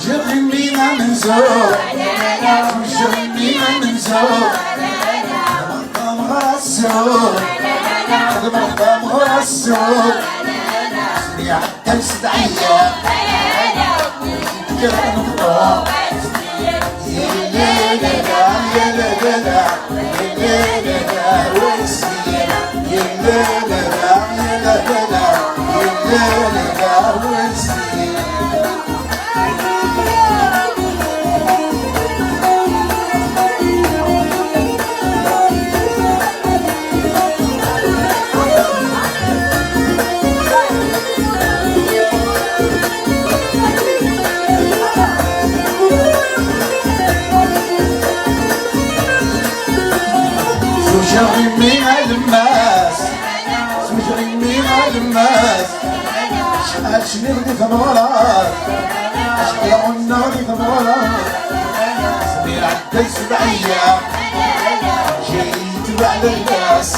جرمينا من زور جرمينا من زور مقام غسول مقام غسول يا عدل سدعية كرم الضوء يا ليلة يا ليلة يا ليلة وسيم يا ليلة يا ليلة يا ليلة وسيم زوجي من الماس زوجي من الماس شحال شنيغدي ثمرات شحال عناغدي ثمرات سمير عدي 7 أيام جيت بعد الناس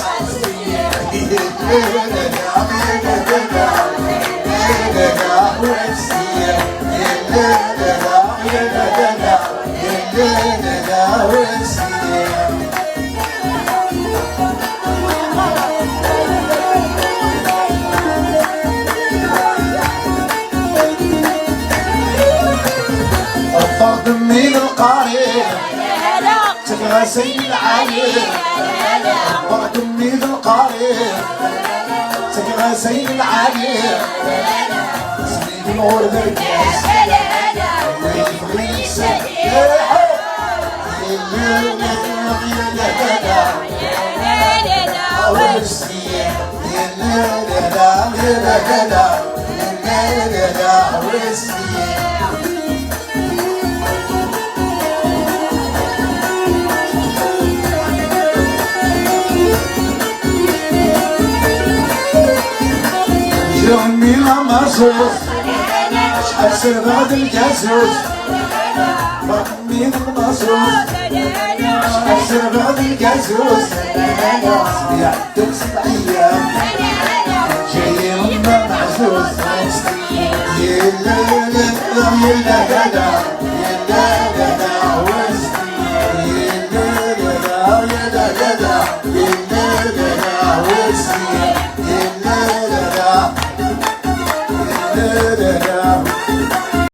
من القريب تغسل العليل بعد من القريب تغسل العليل سنين الورد الكاس ويفريس جرمي مصوص شحال سراد الجاسوس رقمي المصوص شحال سراد الجاسوس يعدك 7 أيام جاي من معزوز يا لا لا يا لا